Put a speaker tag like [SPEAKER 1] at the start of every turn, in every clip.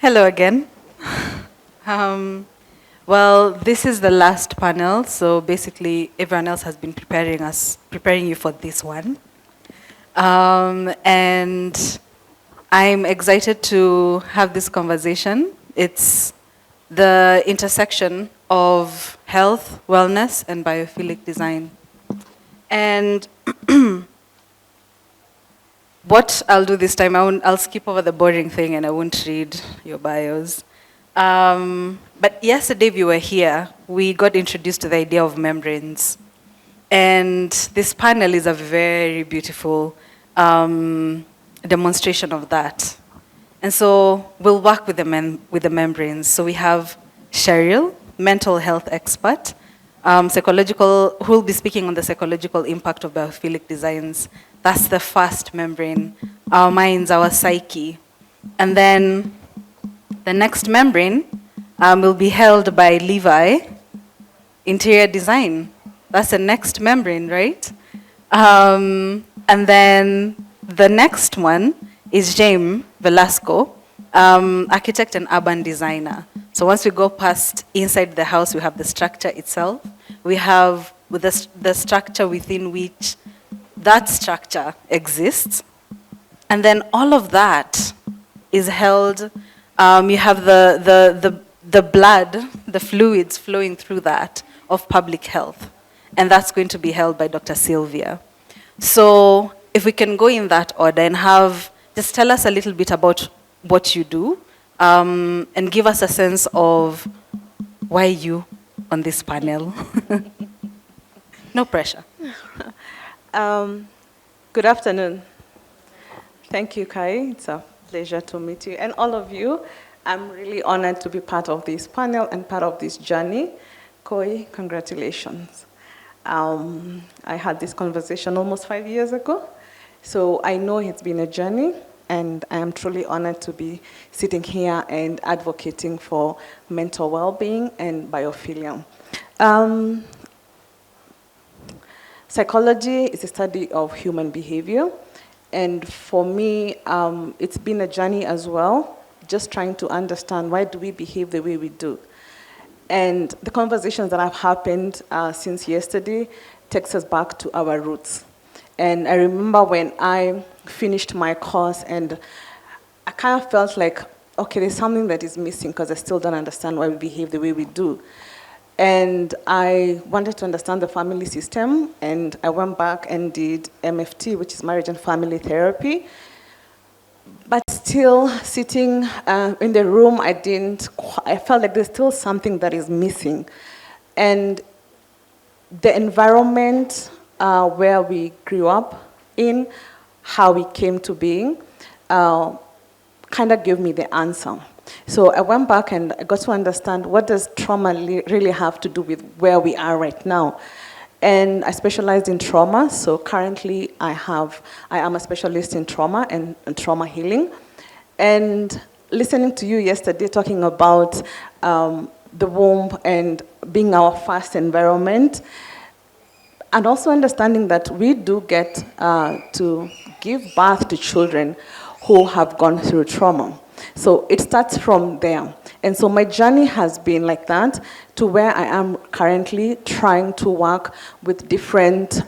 [SPEAKER 1] Hello again. Well, this is the last panel, so basically everyone else has been preparing you for this one. And I'm excited to have this conversation. It's the intersection of health, wellness, and biophilic design. And what I'll do this time, I'll skip over the boring thing and I won't read your bios. But yesterday we were here, we got introduced to the idea of membranes. And this panel is a very beautiful demonstration of that. And so we'll work with the membranes. So we have Cheryl, mental health expert, who will be speaking on the psychological impact of biophilic designs. That's the first membrane, our minds, our psyche. And then the next membrane will be held by Levi, interior design. That's the next membrane, right? And then the next one is Jaime Velasco, architect and urban designer. So once we go past inside the house, we have the structure itself. We have the structure within which that structure exists. And then all of that is held, you have the blood, the fluids flowing through that of public health. And that's going to be held by Dr. Sylvia. So if we can go in that order and just tell us a little bit about what you do, and give us a sense of why you on this panel. No pressure.
[SPEAKER 2] Good afternoon. Thank you, Kai. It's a pleasure to meet you. And all of you, I'm really honored to be part of this panel and part of this journey. Koi, congratulations. I had this conversation almost 5 years ago. So I know it's been a journey, and I am truly honored to be sitting here and advocating for mental well-being and biophilia. Psychology is a study of human behavior, and for me, it's been a journey as well, just trying to understand why do we behave the way we do. And the conversations that have happened since yesterday takes us back to our roots. And I remember when I finished my course and I kind of felt like, okay, there's something that is missing because I still don't understand why we behave the way we do. And I wanted to understand the family system, and I went back and did MFT, which is marriage and family therapy. But still sitting in the room, I felt like there's still something that is missing. And the environment where we grew up in, how we came to being, kind of gave me the answer. So I went back and I got to understand, what does trauma really have to do with where we are right now? And I specialized in trauma, so currently I am a specialist in trauma and trauma healing. And listening to you yesterday talking about the womb and being our first environment, and also understanding that we do get to give birth to children who have gone through trauma. So it starts from there. And so my journey has been like that to where I am currently trying to work with different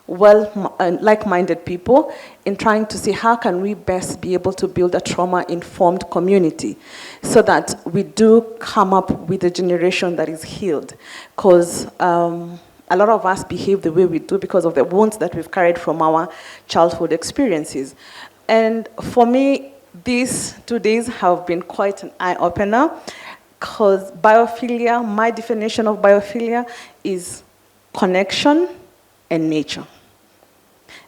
[SPEAKER 2] like-minded people in trying to see how can we best be able to build a trauma-informed community so that we do come up with a generation that is healed. Because a lot of us behave the way we do because of the wounds that we've carried from our childhood experiences. And for me, these 2 days have been quite an eye-opener because biophilia, my definition of biophilia is connection and nature.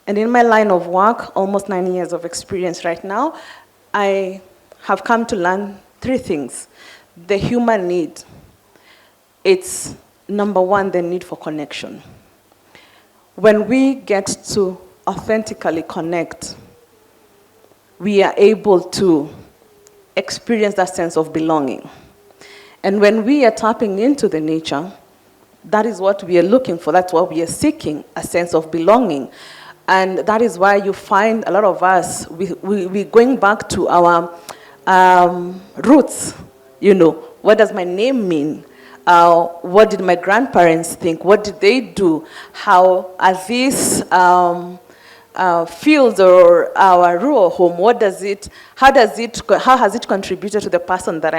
[SPEAKER 2] And in my line of work, almost 9 years of experience right now, I have come to learn 3 things. The human need. It's number 1, the need for connection. When we get to authentically connect, we are able to experience that sense of belonging. And when we are tapping into the nature, that is what we are looking for. That's what we are seeking, a sense of belonging. And that is why you find a lot of us, we're going back to our roots, what does my name mean? What did my grandparents think? What did they do? How are these fields or our rural home, how has it contributed to the person that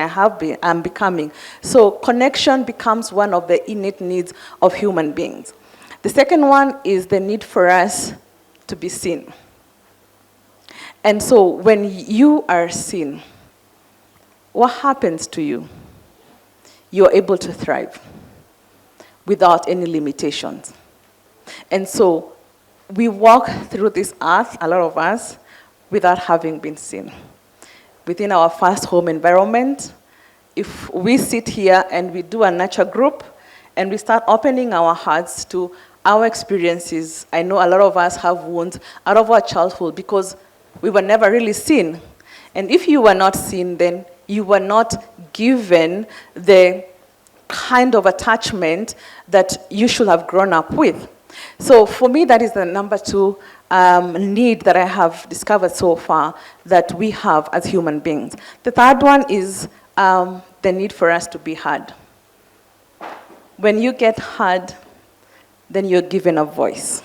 [SPEAKER 2] I'm becoming? So connection becomes one of the innate needs of human beings. The second one is the need for us to be seen. And so when you are seen, what happens to you? You're able to thrive without any limitations. And so we walk through this earth, a lot of us, without having been seen. Within our first home environment, if we sit here and we do a nurture group and we start opening our hearts to our experiences, I know a lot of us have wounds out of our childhood because we were never really seen. And if you were not seen, then you were not given the kind of attachment that you should have grown up with. So for me, that is the number two need that I have discovered so far that we have as human beings. The third one is the need for us to be heard. When you get heard, then you're given a voice.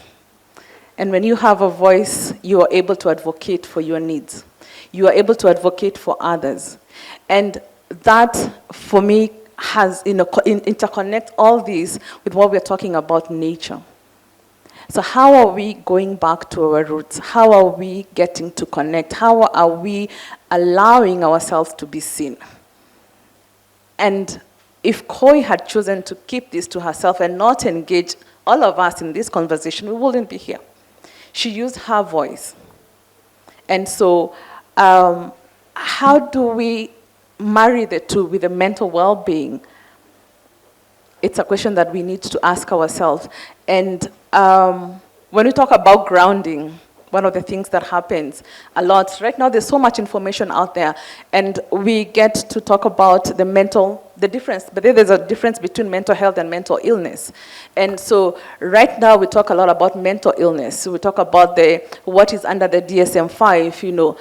[SPEAKER 2] And when you have a voice, you are able to advocate for your needs. You are able to advocate for others. And that, for me, has interconnect all these with what we're talking about nature. So how are we going back to our roots? How are we getting to connect? How are we allowing ourselves to be seen? And if Koi had chosen to keep this to herself and not engage all of us in this conversation, we wouldn't be here. She used her voice. And so how do we marry the two with the mental well-being? It's a question that we need to ask ourselves. And when we talk about grounding, one of the things that happens a lot, right now there's so much information out there, and we get to talk about the difference, but there's a difference between mental health and mental illness. And so right now we talk a lot about mental illness. So we talk about what is under the DSM-5,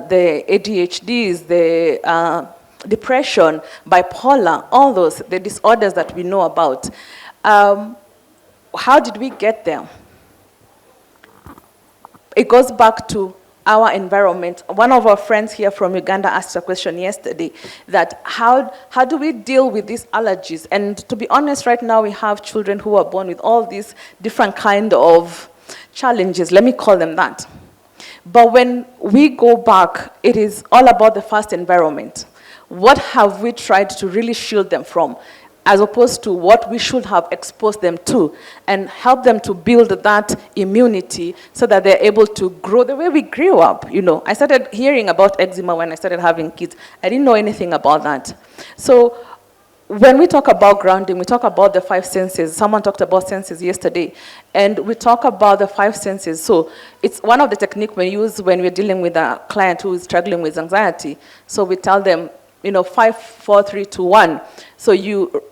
[SPEAKER 2] the ADHDs, the depression, bipolar, all those, the disorders that we know about. How did we get there? It goes back to our environment. One of our friends here from Uganda asked a question yesterday that how do we deal with these allergies? And to be honest, right now we have children who are born with all these different kind of challenges, let me call them that. But when we go back, it is all about the first environment. What have we tried to really shield them from, as opposed to what we should have exposed them to, and help them to build that immunity so that they're able to grow the way we grew up. I started hearing about eczema when I started having kids. I didn't know anything about that. So when we talk about grounding, we talk about the 5 senses. Someone talked about senses yesterday, and we talk about the 5 senses. So it's one of the techniques we use when we're dealing with a client who is struggling with anxiety. So we tell them, 5, 4, 3, 2, 1. So you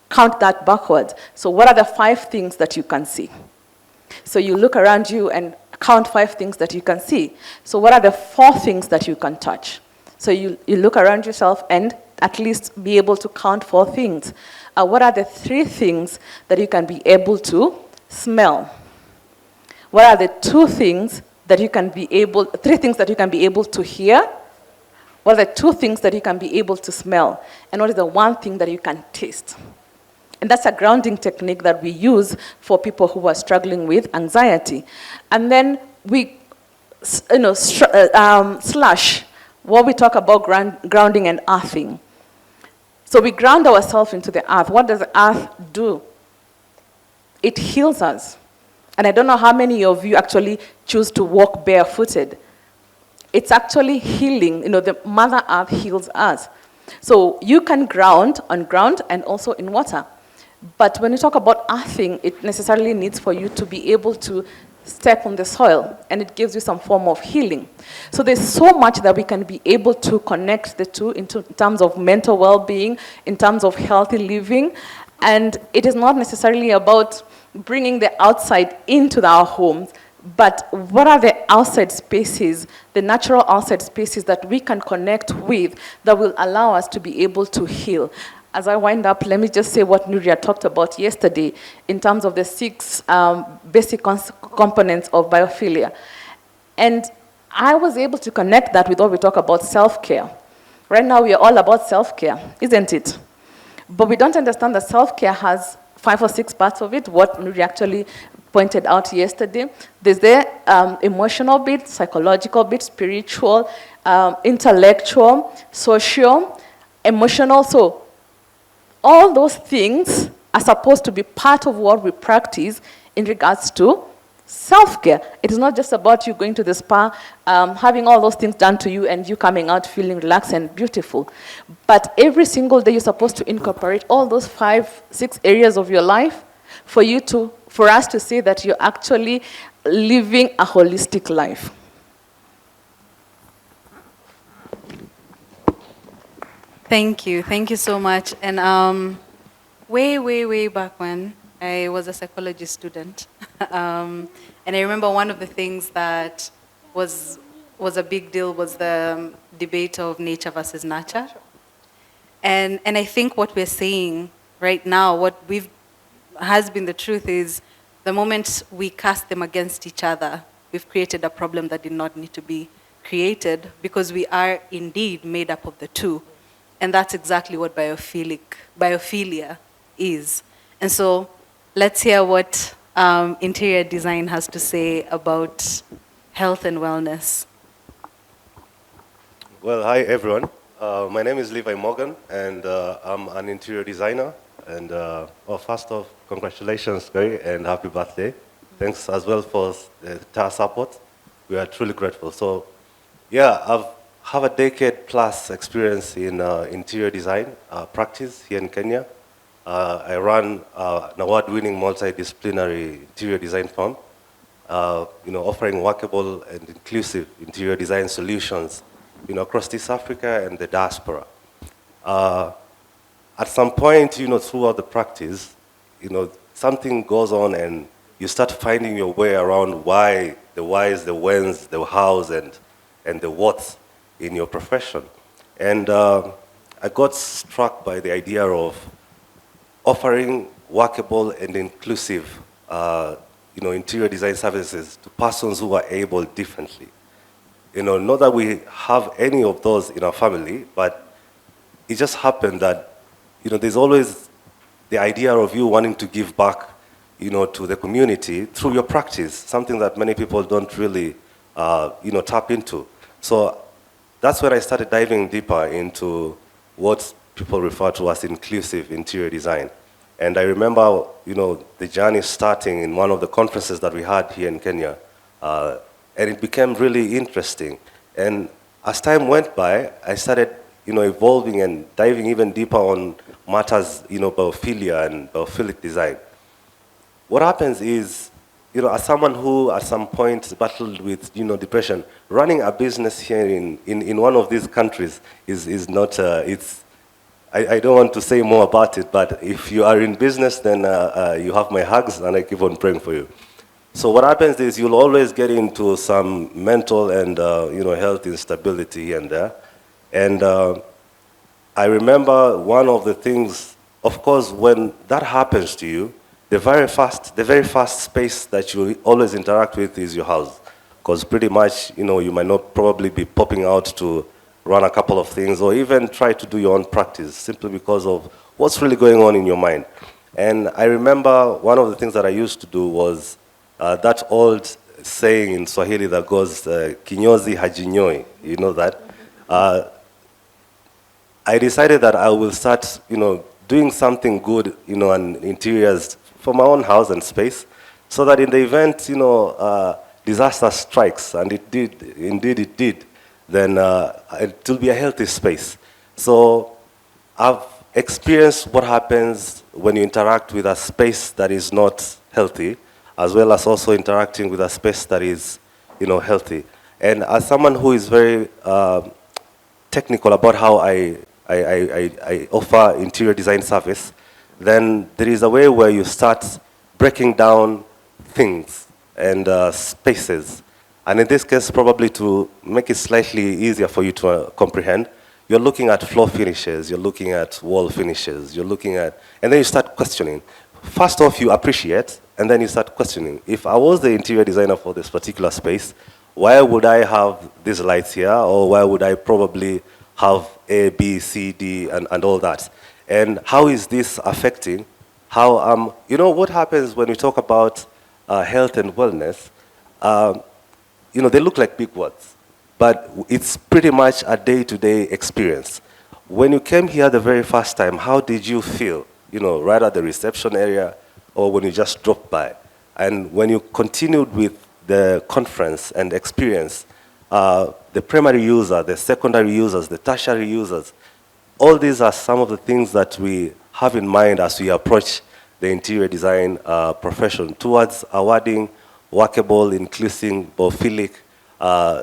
[SPEAKER 2] count that backwards. So what are the 5 things that you can see? So you look around you and count 5 things that you can see. So what are the 4 things that you can touch? So you look around yourself and at least be able to count 4 things. What are the 3 things that you can be able to smell? What are the 2 things that you can be able, 3 things that you can be able to hear? What are the 2 things that you can be able to smell? And what is the 1 thing that you can taste? And that's a grounding technique that we use for people who are struggling with anxiety. And then we, slash what we talk about grounding and earthing. So we ground ourselves into the earth. What does the earth do? It heals us. And I don't know how many of you actually choose to walk barefooted. It's actually healing. The Mother Earth heals us. So you can ground on ground and also in water. But when you talk about earthing, it necessarily needs for you to be able to step on the soil, and it gives you some form of healing. So there's so much that we can be able to connect the two in terms of mental well-being, in terms of healthy living, and it is not necessarily about bringing the outside into our homes. But what are the outside spaces, the natural outside spaces that we can connect with that will allow us to be able to heal? As I wind up, let me just say what Nuria talked about yesterday in terms of the 6 basic components of biophilia. And I was able to connect that with what we talk about self-care. Right now, we are all about self-care, isn't it? But we don't understand that self-care has 5 or 6 parts of it, what Nuri actually pointed out yesterday. There's the emotional bit, psychological bit, spiritual, intellectual, social, emotional. So all those things are supposed to be part of what we practice in regards to self-care. It is not just about you going to the spa, having all those things done to you and you coming out feeling relaxed and beautiful. But every single day you're supposed to incorporate all those 5, 6 areas of your life for us to say that you're actually living a holistic life.
[SPEAKER 1] Thank you so much. And way back when, I was a psychology student, and I remember one of the things that was a big deal was the debate of nature versus nurture. And I think what we're saying right now, what has been the truth is, the moment we cast them against each other, we've created a problem that did not need to be created, because we are indeed made up of the two. And that's exactly what biophilia is. And so let's hear what interior design has to say about health and wellness.
[SPEAKER 3] Well, hi everyone. My name is Levi Morgan, and I'm an interior designer. And first off, congratulations, Gary, and happy birthday. Thanks as well for the entire support. We are truly grateful. So, yeah, I've have a decade plus experience in interior design practice here in Kenya. I run an award-winning multidisciplinary interior design firm, offering workable and inclusive interior design solutions, across East Africa and the diaspora. At some point, throughout the practice, something goes on and you start finding your way around why, the whys, the whens, the hows, and the whats in your profession. And I got struck by the idea of offering workable and inclusive interior design services to persons who are able differently. Not that we have any of those in our family, but it just happened that there's always the idea of you wanting to give back to the community through your practice, something that many people don't really tap into. So that's when I started diving deeper into what people refer to as inclusive interior design. And I remember, the journey starting in one of the conferences that we had here in Kenya, and it became really interesting. And as time went by, I started, evolving and diving even deeper on matters, biophilia and biophilic design. What happens is, as someone who at some point battled with, depression, running a business here in one of these countries is not, I don't want to say more about it, but if you are in business, then you have my hugs and I keep on praying for you. So what happens is you'll always get into some mental and, health instability here and there. And I remember one of the things, of course, when that happens to you, the very first space that you always interact with is your house. Because pretty much, you might not probably be popping out to run a couple of things or even try to do your own practice simply because of what's really going on in your mind. And I remember one of the things that I used to do was that old saying in Swahili that goes, kinyozi hajinyoi, you know that? I decided that I will start, doing something good, and interiors for my own house and space, so that in the event, disaster strikes, and it did, indeed it did, then it will be a healthy space. So I've experienced what happens when you interact with a space that is not healthy, as well as also interacting with a space that is, healthy. And as someone who is very technical about how I offer interior design service, then there is a way where you start breaking down things and spaces. And in this case, probably to make it slightly easier for you to comprehend, you're looking at floor finishes, you're looking at wall finishes, you're looking at, and then you start questioning. First off, you appreciate, and then you start questioning. If I was the interior designer for this particular space, why would I have these lights here, or why would I probably have A, B, C, D, and all that? And how is this affecting how, you know, what happens when we talk about health and wellness? You know, they look like big words, but it's pretty much a day-to-day experience. When you came here the very first time, how did you feel? You know, right at the reception area, or when you just dropped by? And when you continued with the conference and experience, the primary user, the secondary users, the tertiary users, all these are some of the things that we have in mind as we approach the interior design profession towards awarding workable, inclusive, biophilic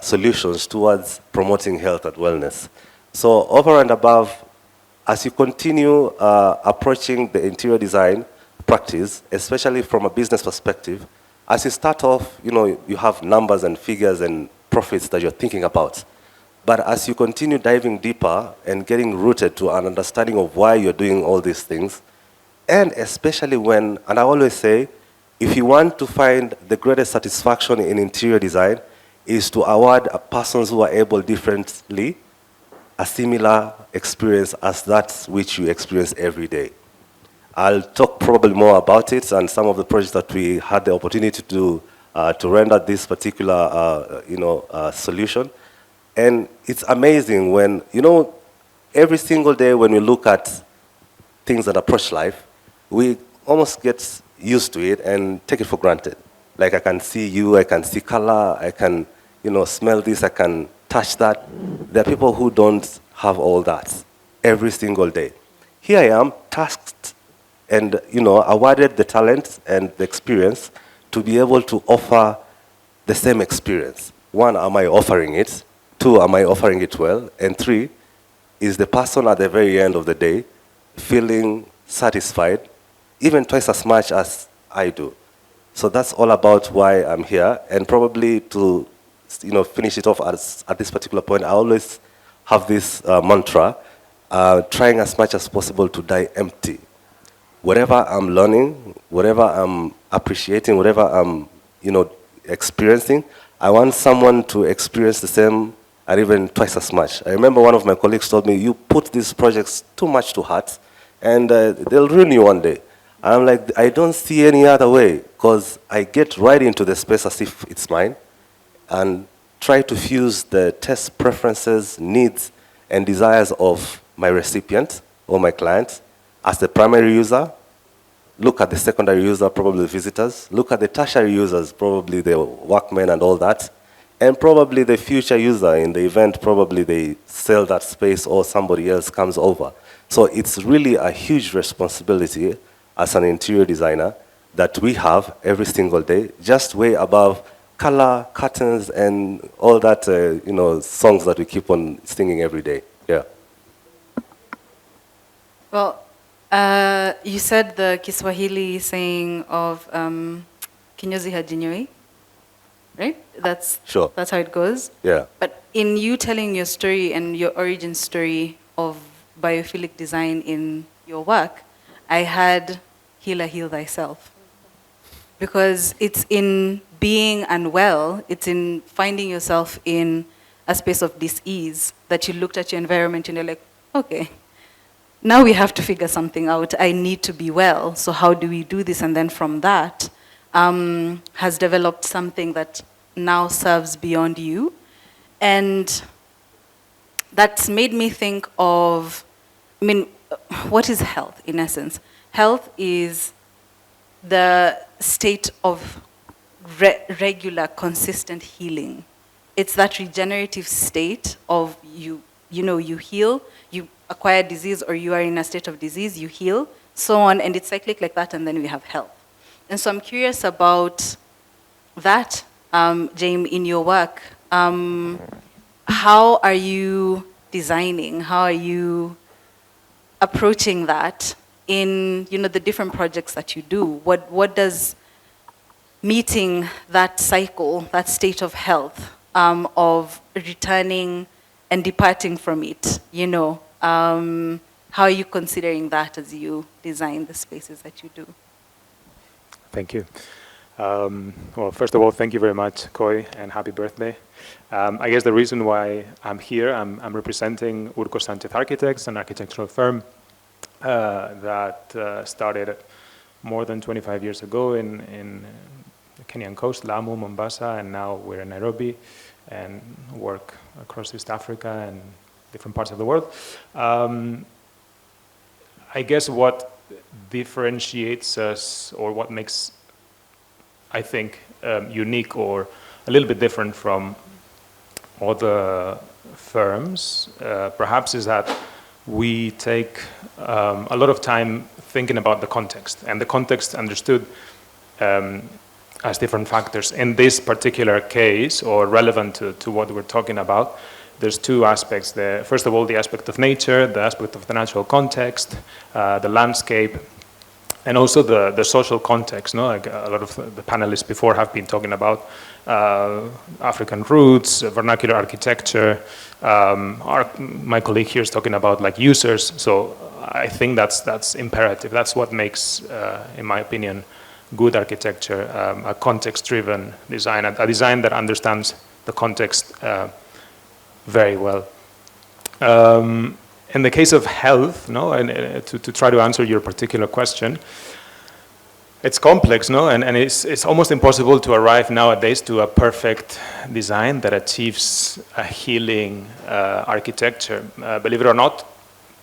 [SPEAKER 3] solutions towards promoting health and wellness. So over and above, as you continue approaching the interior design practice, especially from a business perspective, as you start off, you know, you have numbers and figures and profits that you're thinking about. But as you continue diving deeper and getting rooted to an understanding of why you're doing all these things, and especially when, and I always say, if you want to find the greatest satisfaction in interior design, is to award persons who are able differently a similar experience as that which you experience every day. I'll talk probably more about it and some of the projects that we had the opportunity to render this particular solution. And it's amazing when, you know, every single day when we look at things that approach life, we almost get used to it and take it for granted. Like I can see you, I can see color, I can, you know, smell this, I can touch that. There are people who don't have all that every single day. Here I am, tasked and, you know, awarded the talent and the experience to be able to offer the same experience. One, am I offering it? Two, am I offering it well? And three, is the person at the very end of the day feeling satisfied, even twice as much as I do? So that's all about why I'm here. And probably to, you know, finish it off at this particular point, I always have this mantra, trying as much as possible to die empty. Whatever I'm learning, whatever I'm appreciating, whatever I'm, you know, experiencing, I want someone to experience the same and even twice as much. I remember one of my colleagues told me, you put these projects too much to heart, and they'll ruin you one day. And I'm like, I don't see any other way, because I get right into the space as if it's mine, and try to fuse the taste preferences, needs, and desires of my recipient or my client as the primary user. Look at the secondary user, probably the visitors. Look at the tertiary users, probably the workmen and all that. And probably the future user in the event, probably they sell that space or somebody else comes over. So it's really a huge responsibility as an interior designer that we have every single day, just way above color, curtains, and all that, you know, songs that we keep on singing every day. Yeah.
[SPEAKER 1] Well, you said the Kiswahili saying of kinyozi hajinyoi, right? That's
[SPEAKER 3] Sure.
[SPEAKER 1] That's how it goes.
[SPEAKER 3] Yeah.
[SPEAKER 1] But in you telling your story and your origin story of biophilic design in your work, I had healer heal thyself. Because it's in being unwell, it's in finding yourself in a space of dis-ease that you looked at your environment and you're like, okay, now we have to figure something out. I need to be well, so how do we do this? And then from that, has developed something that now serves beyond you. And that's made me think of, I mean, what is health in essence? Health is the state of regular, consistent healing. It's that regenerative state of you heal, you acquire disease, or you are in a state of disease, you heal, so on, and it's cyclic like that, and then we have health. And so I'm curious about that, Jaime, in your work. How are you designing? How are you approaching that in, you know, the different projects that you do? What does meeting that cycle, that state of health, of returning and departing from it, you know. How are you considering that as you design the spaces that you do?
[SPEAKER 4] Thank you. Well, first of all, thank you very much, Koi, and happy birthday. I guess the reason why I'm here, I'm representing Urko Sanchez Architects, an architectural firm that started more than 25 years ago in the Kenyan coast, Lamu, Mombasa, and now we're in Nairobi and work across East Africa and different parts of the world. I guess what differentiates us, or what makes, I think, unique or a little bit different from other firms, perhaps, is that we take a lot of time thinking about the context, and the context understood as different factors. In this particular case, or relevant to what we're talking about, there's two aspects there. First of all, the aspect of nature, the aspect of the natural context, the landscape, and also the social context. No? Like a lot of the panelists before have been talking about African roots, vernacular architecture. My colleague here is talking about like users. So I think that's imperative. That's what makes, in my opinion, good architecture, a context-driven design, a design that understands the context very well. In the case of health, no, and to try to answer your particular question, it's complex, no, and it's almost impossible to arrive nowadays to a perfect design that achieves a healing architecture. Believe it or not,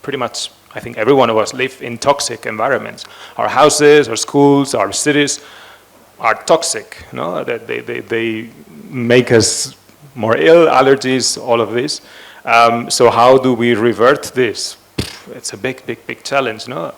[SPEAKER 4] pretty much, I think every one of us live in toxic environments. Our houses, our schools, our cities are toxic, no? They make us more ill, allergies, all of this. So how do we revert this? It's a big challenge, no?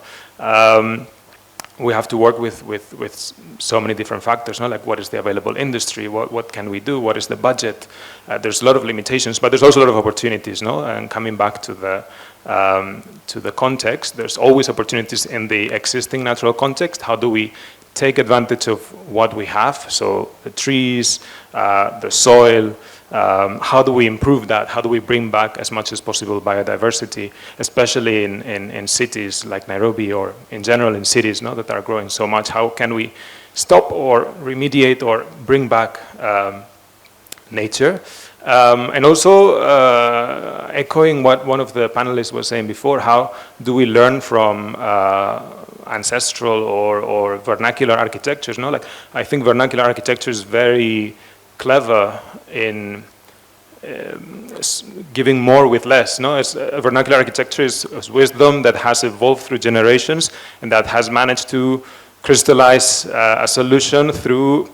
[SPEAKER 4] We have to work with so many different factors, no? Like what is the available industry? What can we do? What is the budget? There's a lot of limitations, but there's also a lot of opportunities, no? And coming back to the context, there's always opportunities in the existing natural context. How do we take advantage of what we have? So the trees, the soil, how do we improve that? How do we bring back as much as possible biodiversity, especially in cities like Nairobi, or in general in cities, no, that are growing so much? How can we stop or remediate or bring back nature? And also echoing what one of the panelists was saying before, how do we learn from ancestral or vernacular architectures? No, like I think vernacular architecture is very clever in giving more with less. No, vernacular architecture is wisdom that has evolved through generations and that has managed to crystallize a solution through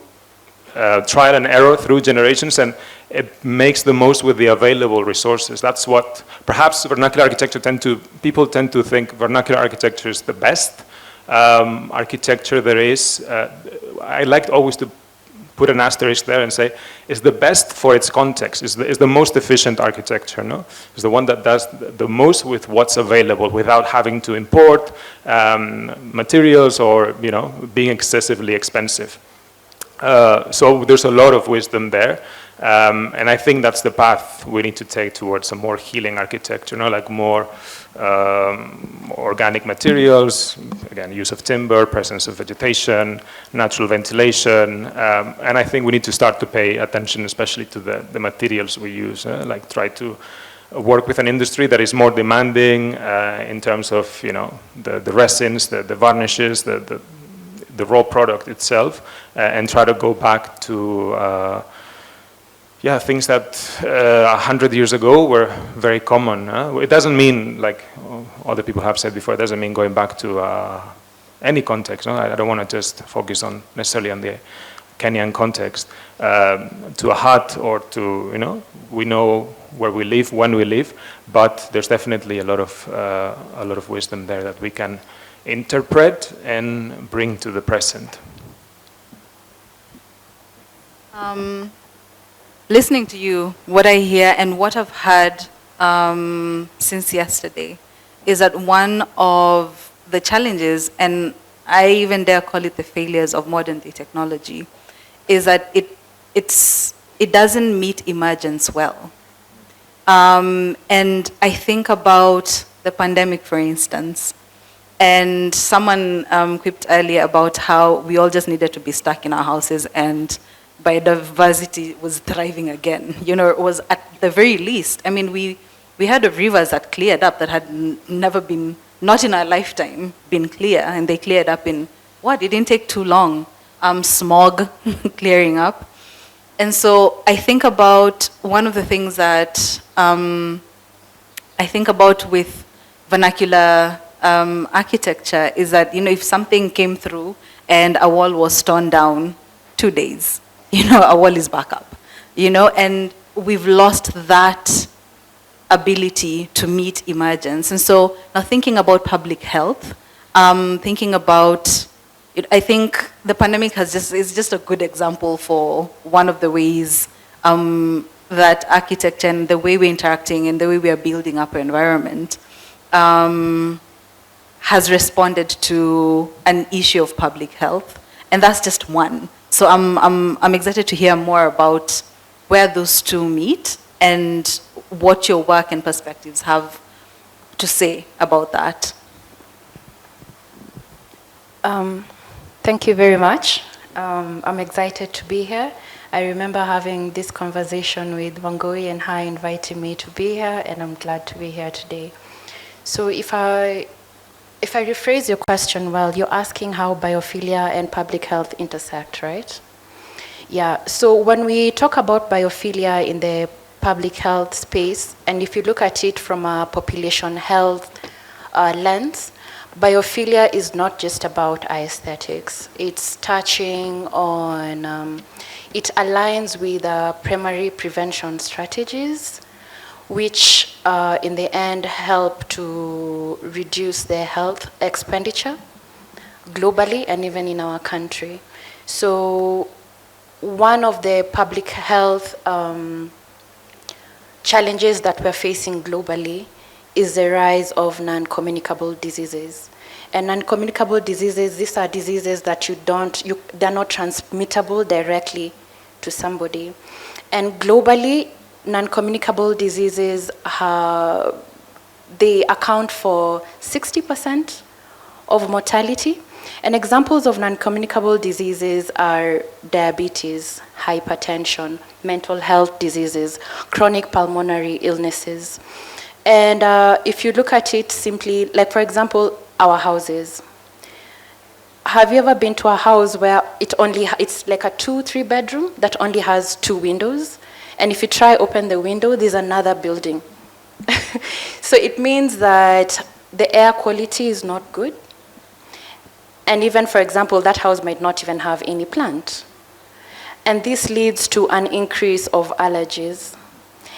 [SPEAKER 4] trial and error through generations, and it makes the most with the available resources. That's what perhaps vernacular architecture people tend to think vernacular architecture is the best architecture there is. I like always to put an asterisk there and say it's the best for its context, is the most efficient architecture, no? It's the one that does the most with what's available without having to import materials or, you know, being excessively expensive. So there's a lot of wisdom there, and I think that's the path we need to take towards a more healing architecture, you know, like more organic materials, again, use of timber, presence of vegetation, natural ventilation, and I think we need to start to pay attention especially to the materials we use, like try to work with an industry that is more demanding in terms of, you know, the resins, the varnishes, the raw product itself, and try to go back to things that 100 years ago were very common. It doesn't mean, like other people have said before, it doesn't mean going back to any context. No? I don't want to just focus on necessarily on the Kenyan context, to a hut or to, you know, we know where we live, when we live, but there's definitely a lot of wisdom there that we can interpret and bring to the present.
[SPEAKER 1] Listening to you, what I hear and what I've heard since yesterday is that one of the challenges, and I even dare call it the failures of modern day technology, is that it doesn't meet emergence well. And I think about the pandemic, for instance, and someone quipped earlier about how we all just needed to be stuck in our houses and biodiversity was thriving again. You know, it was at the very least. I mean, we had rivers that cleared up that had never been, not in our lifetime, been clear, and they cleared up in, what, it didn't take too long. Smog clearing up. And so I think about one of the things that I think about with vernacular architecture is that, you know, if something came through and a wall was torn down 2 days, you know, a wall is back up, you know, and we've lost that ability to meet emergence. And so now thinking about public health, thinking about, I think the pandemic is just a good example for one of the ways that architecture and the way we're interacting and the way we are building up our environment has responded to an issue of public health. And that's just one. So I'm excited to hear more about where those two meet and what your work and perspectives have to say about that.
[SPEAKER 5] Thank you very much. I'm excited to be here. I remember having this conversation with Wangui and her inviting me to be here, and I'm glad to be here today. So if I rephrase your question well, you're asking how biophilia and public health intersect, right? Yeah, so when we talk about biophilia in the public health space, and if you look at it from a population health lens, biophilia is not just about aesthetics. It's touching on, it aligns with primary prevention strategies, which in the end help to reduce their health expenditure globally and even in our country. So one of the public health challenges that we're facing globally is the rise of non-communicable diseases. And non-communicable diseases, these are diseases that they're not transmittable directly to somebody. And globally, non-communicable diseases, they account for 60% of mortality. And examples of non-communicable diseases are diabetes, hypertension, mental health diseases, chronic pulmonary illnesses. And if you look at it simply, like for example, our houses. Have you ever been to a house where it's like a 2-3 bedroom that only has 2 windows? And if you try open the window, there's another building. So it means that the air quality is not good. And even, for example, that house might not even have any plant. And this leads to an increase of allergies.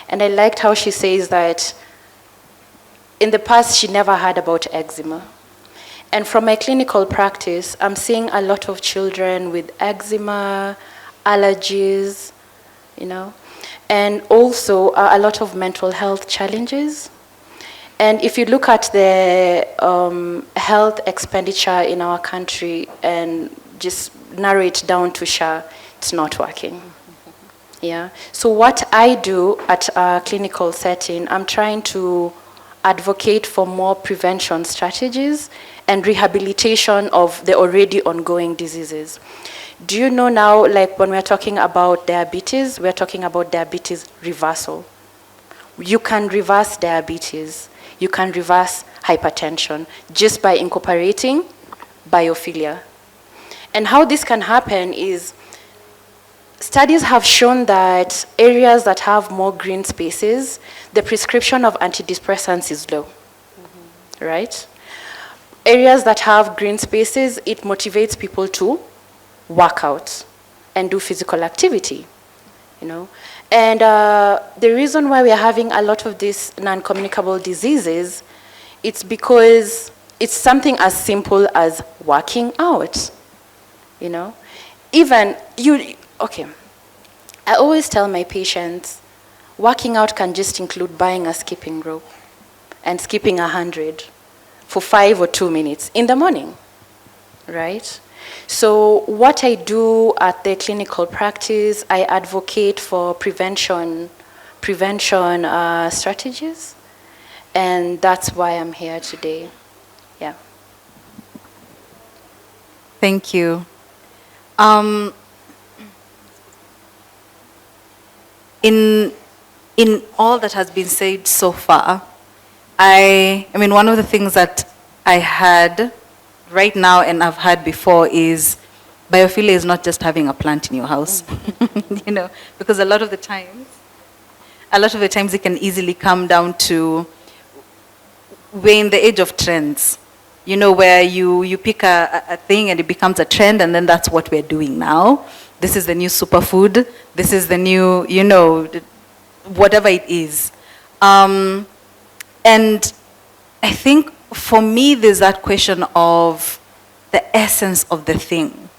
[SPEAKER 5] And I liked how she says that in the past, she never heard about eczema. And from my clinical practice, I'm seeing a lot of children with eczema, allergies, you know, and also a lot of mental health challenges. And if you look at the health expenditure in our country and just narrow it down to SHA, it's not working. Yeah. So what I do at a clinical setting, I'm trying to advocate for more prevention strategies and rehabilitation of the already ongoing diseases. Do you know now, like when we're talking about diabetes, we're talking about diabetes reversal. You can reverse diabetes. You can reverse hypertension just by incorporating biophilia. And how this can happen is studies have shown that areas that have more green spaces, the prescription of antidepressants is low, right? Areas that have green spaces, it motivates people to work out and do physical activity, you know? And the reason why we are having a lot of these non-communicable diseases, it's because it's something as simple as working out, you know? Okay, I always tell my patients, working out can just include buying a skipping rope and skipping 100 for 5 or 2 minutes in the morning, right? So what I do at the clinical practice, I advocate for prevention strategies, and that's why I'm here today. Yeah.
[SPEAKER 1] Thank you. In all that has been said so far, I mean, one of the things that I had right now and I've had before is biophilia is not just having a plant in your house, you know, because a lot of the times it can easily come down to, we're in the age of trends, you know, where you pick a thing and it becomes a trend, and then that's what we're doing now. This is the new superfood. This is the new, you know, whatever it is. And I think for me, there's that question of the essence of the thing.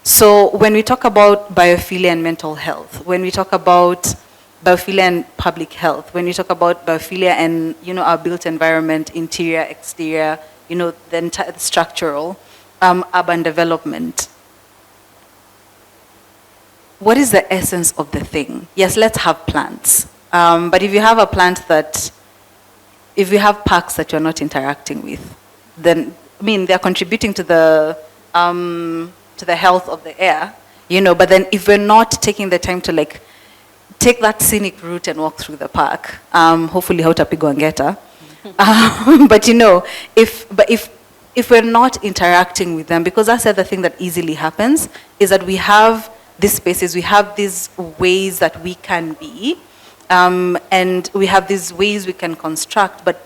[SPEAKER 1] So when we talk about biophilia and mental health, when we talk about biophilia and public health, when we talk about biophilia and, you know, our built environment, interior, exterior, you know, the entire structural, urban development, what is the essence of the thing? Yes, let's have plants. But if you have a plant if you have parks that you're not interacting with, then, I mean, they're contributing to the health of the air, you know, but then if we're not taking the time to, like, take that scenic route and walk through the park, hopefully hautapigwa ngeta. But, you know, if we're not interacting with them, because that's the other thing that easily happens, is that we have these spaces, we have these ways that we can be, and we have these ways we can construct, but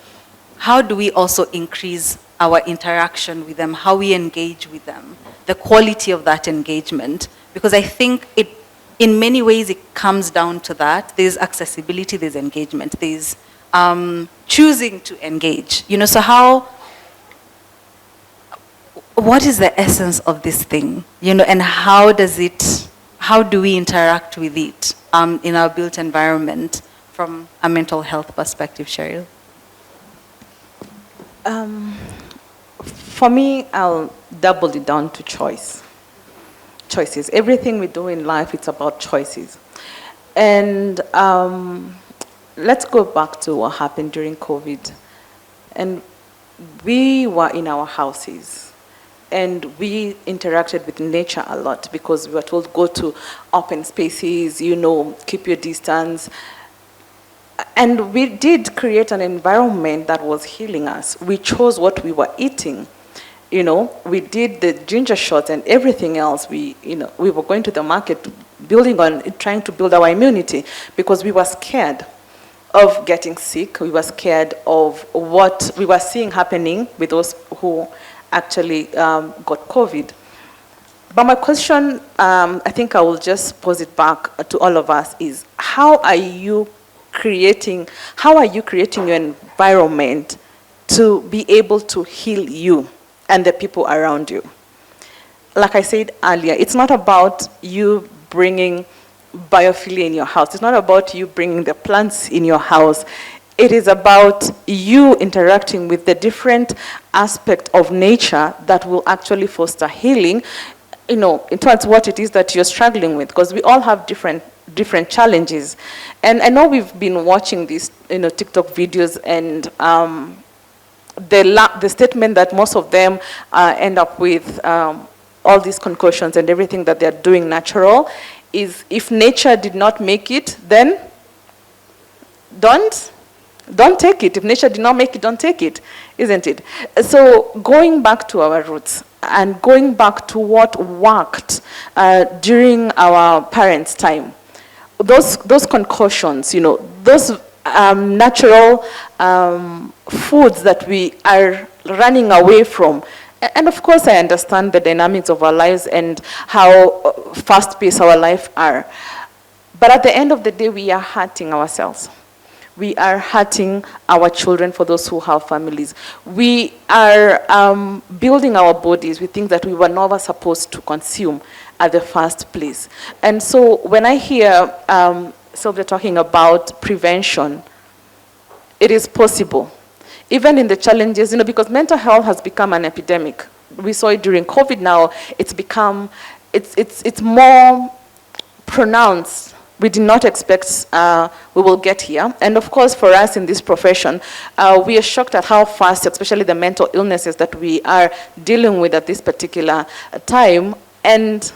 [SPEAKER 1] how do we also increase our interaction with them, how we engage with them, the quality of that engagement? Because I think in many ways it comes down to that. There's accessibility, there's engagement, there's choosing to engage. You know, so what is the essence of this thing? You know, and how do we interact with it in our built environment from a mental health perspective, Cheryl?
[SPEAKER 2] For me, I'll double it down to choices. Everything we do in life, it's about choices. And let's go back to what happened during COVID. And we were in our houses. And we interacted with nature a lot because we were told, go to open spaces, you know, keep your distance. And we did create an environment that was healing us. We chose what we were eating. You know, we did the ginger shots and everything else. We were going to the market, trying to build our immunity because we were scared of getting sick. We were scared of what we were seeing happening with those who actually got COVID. But my question, I think I will just pose it back to all of us, is how are you creating your environment to be able to heal you and the people around you? Like I said earlier, it's not about you bringing biophilia in your house. It's not about you bringing the plants in your house. It is about you interacting with the different aspects of nature that will actually foster healing, you know, towards what it is that you're struggling with, because we all have different challenges. And I know we've been watching these, you know, TikTok videos, and the statement that most of them end up with all these concoctions and everything that they're doing natural is, if nature did not make it, then don't take it. If nature did not make it, don't take it, isn't it? So going back to our roots and going back to what worked during our parents' time, those concoctions, you know, those natural foods that we are running away from. And of course, I understand the dynamics of our lives and how fast-paced our life are. But at the end of the day, we are hurting ourselves. We are hurting our children, for those who have families. We are building our bodies with things that we were never supposed to consume at the first place. And so when I hear Sylvia talking about prevention, it is possible. Even in the challenges, you know, because mental health has become an epidemic we saw it during COVID now, it's more pronounced. We did not expect we will get here. And of course, for us in this profession, we are shocked at how fast, especially the mental illnesses that we are dealing with at this particular time. And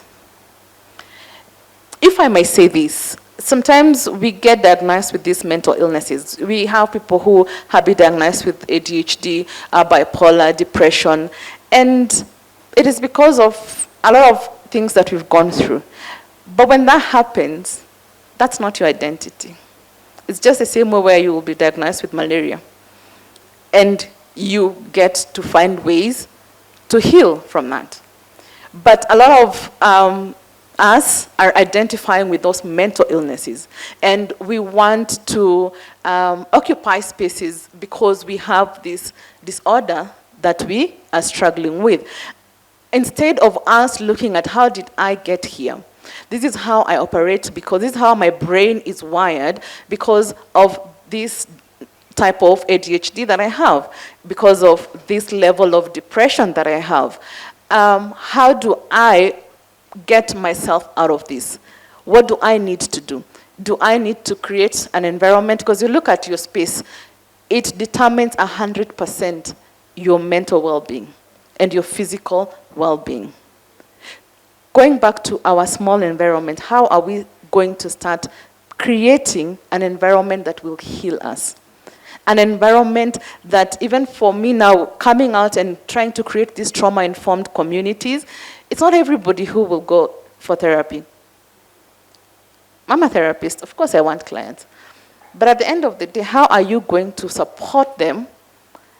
[SPEAKER 2] if I may say this, sometimes we get diagnosed with these mental illnesses. We have people who have been diagnosed with ADHD, bipolar, depression, and it is because of a lot of things that we've gone through. But when that happens, that's not your identity. It's just the same way where you will be diagnosed with malaria. And you get to find ways to heal from that. But a lot of us are identifying with those mental illnesses. And we want to occupy spaces because we have this disorder that we are struggling with. Instead of us looking at how did I get here? This is how I operate because this is how my brain is wired because of this type of ADHD that I have, because of this level of depression that I have. How do I get myself out of this? What do I need to do? Do I need to create an environment? Because you look at your space, it determines 100% your mental well-being and your physical well-being. Going back to our small environment, how are we going to start creating an environment that will heal us? An environment that, even for me now, coming out and trying to create these trauma-informed communities, it's not everybody who will go for therapy. I'm a therapist, of course I want clients. But at the end of the day, how are you going to support them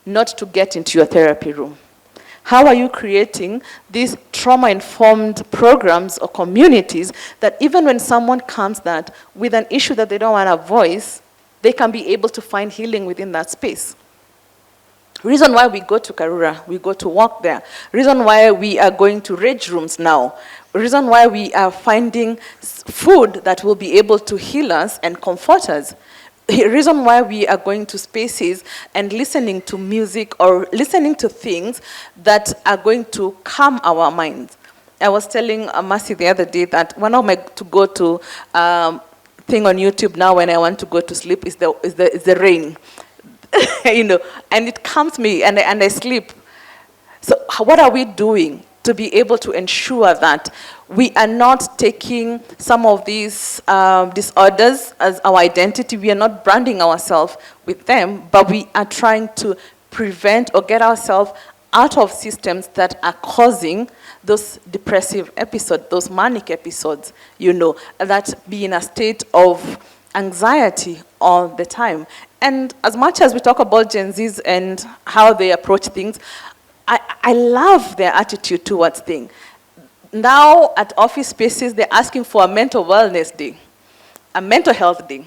[SPEAKER 2] not to get into your therapy room? How are you creating these trauma-informed programs or communities that even when someone comes that with an issue that they don't want to voice, they can be able to find healing within that space? Reason why we go to Karura, we go to walk there. Reason why we are going to rage rooms now. Reason why we are finding food that will be able to heal us and comfort us. Reason why we are going to spaces and listening to music or listening to things that are going to calm our minds. I was telling Mercy the other day that one of my to-go-to thing on YouTube now when I want to go to sleep is the rain. You know, and it calms me and I sleep. So what are we doing to be able to ensure that we are not taking some of these disorders as our identity? We are not branding ourselves with them, but we are trying to prevent or get ourselves out of systems that are causing those depressive episodes, those manic episodes, you know, that be in a state of anxiety all the time. And as much as we talk about Gen Zs and how they approach things, I love their attitude towards things. Now at office spaces, they're asking for a mental wellness day, a mental health day.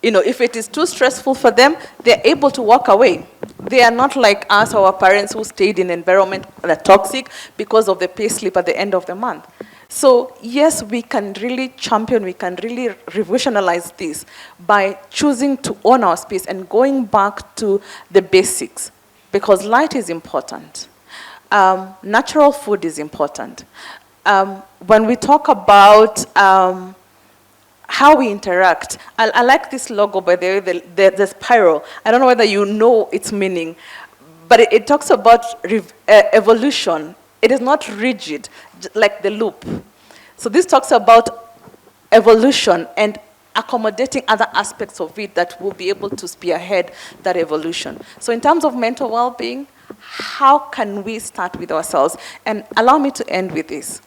[SPEAKER 2] You know, if it is too stressful for them, they're able to walk away. They are not like us, our parents who stayed in environment that are toxic because of the pay slip at the end of the month. So yes, we can really champion, we can really revolutionize this by choosing to own our space and going back to the basics, because light is important. Natural food is important. When we talk about how we interact, I like this logo, by the way, the spiral. I don't know whether you know its meaning, but it talks about evolution. It is not rigid, like the loop. So this talks about evolution and accommodating other aspects of it that will be able to spearhead that evolution. So in terms of mental well-being, how can we start with ourselves? And allow me to end with this.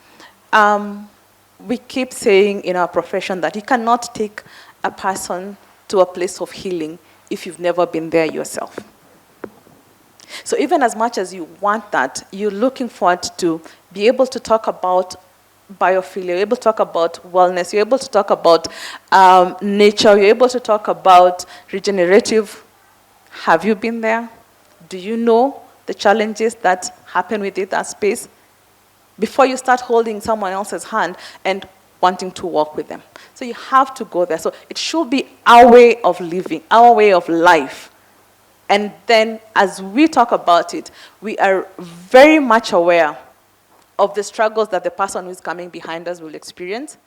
[SPEAKER 2] We keep saying in our profession that you cannot take a person to a place of healing if you've never been there yourself. So even as much as you want that, you're looking forward to be able to talk about biophilia, you're able to talk about wellness, you're able to talk about nature, you're able to talk about regenerative. Have you been there? Do you know the challenges that happen within that space? Before you start holding someone else's hand and wanting to walk with them. So you have to go there. So it should be our way of living, our way of life. And then as we talk about it, we are very much aware of the struggles that the person who's coming behind us will experience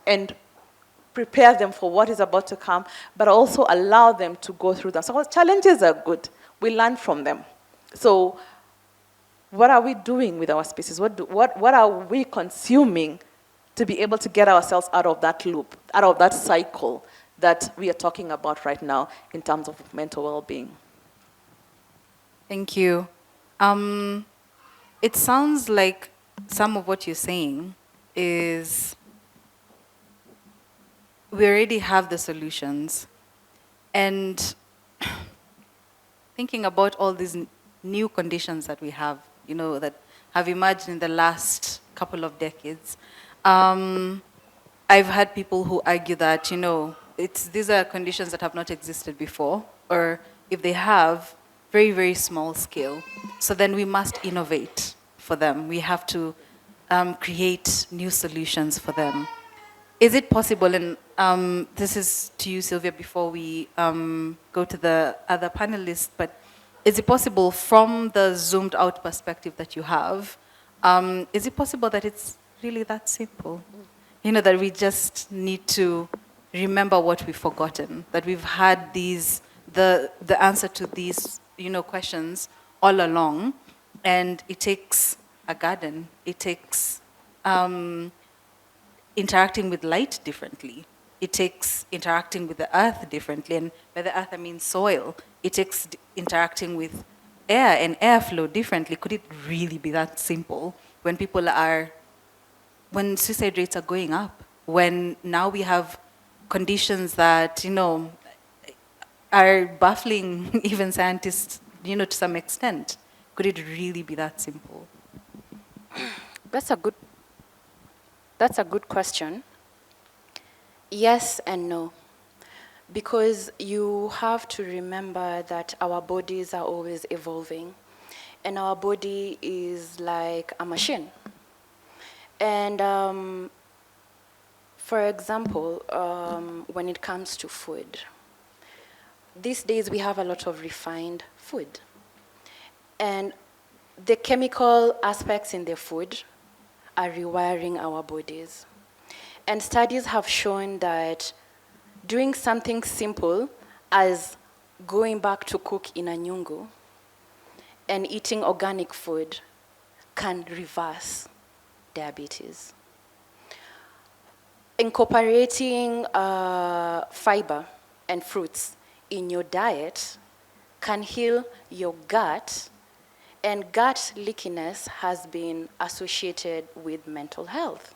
[SPEAKER 2] and prepare them for what is about to come, but also allow them to go through them. So challenges are good. We learn from them. So what are we doing with our spaces? What are we consuming to be able to get ourselves out of that loop, out of that cycle that we are talking about right now in terms of mental well-being?
[SPEAKER 1] Thank you. It sounds like some of what you're saying is we already have the solutions. And thinking about all these new conditions that we have, that have emerged in the last couple of decades, I've had people who argue that, these are conditions that have not existed before, or if they have, very, very small scale. So then we must innovate for them. We have to create new solutions for them. Is it possible, and this is to you, Sylvia, before we go to the other panelists, but is it possible from the zoomed out perspective that you have, is it possible that it's really that simple? That we just need to remember what we've forgotten, that we've had the answer to these, questions all along, and it takes a garden, it takes interacting with light differently. It takes interacting with the earth differently, and by the earth I mean soil. It takes interacting with air and airflow differently. Could it really be that simple when when suicide rates are going up, when now we have conditions that, are baffling even scientists, to some extent? Could it really be that simple?
[SPEAKER 5] That's a good question. Yes and no. Because you have to remember that our bodies are always evolving. And our body is like a machine. And for example, when it comes to food, these days we have a lot of refined food. And the chemical aspects in the food are rewiring our bodies. And studies have shown that doing something simple as going back to cook in a nyungu and eating organic food can reverse diabetes. Incorporating fiber and fruits in your diet can heal your gut, and gut leakiness has been associated with mental health.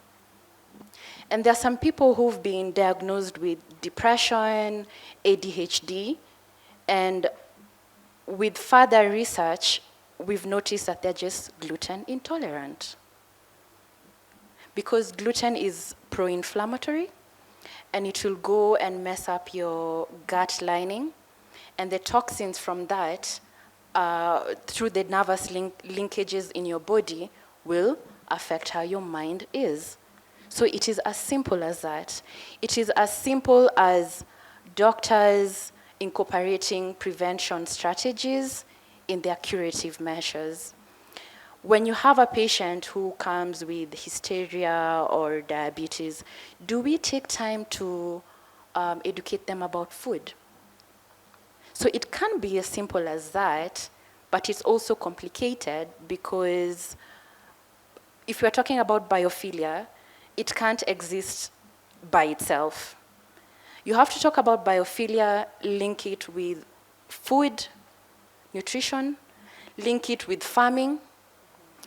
[SPEAKER 5] And there are some people who've been diagnosed with depression, ADHD, and with further research, we've noticed that they're just gluten intolerant. Because gluten is pro-inflammatory, and it will go and mess up your gut lining, and the toxins from that, through the nervous linkages in your body, will affect how your mind is. So it is as simple as that. It is as simple as doctors incorporating prevention strategies in their curative measures. When you have a patient who comes with hysteria or diabetes, do we take time to educate them about food? So it can be as simple as that, but it's also complicated because if we're talking about biophilia, it can't exist by itself. You have to talk about biophilia, link it with food, nutrition, link it with farming,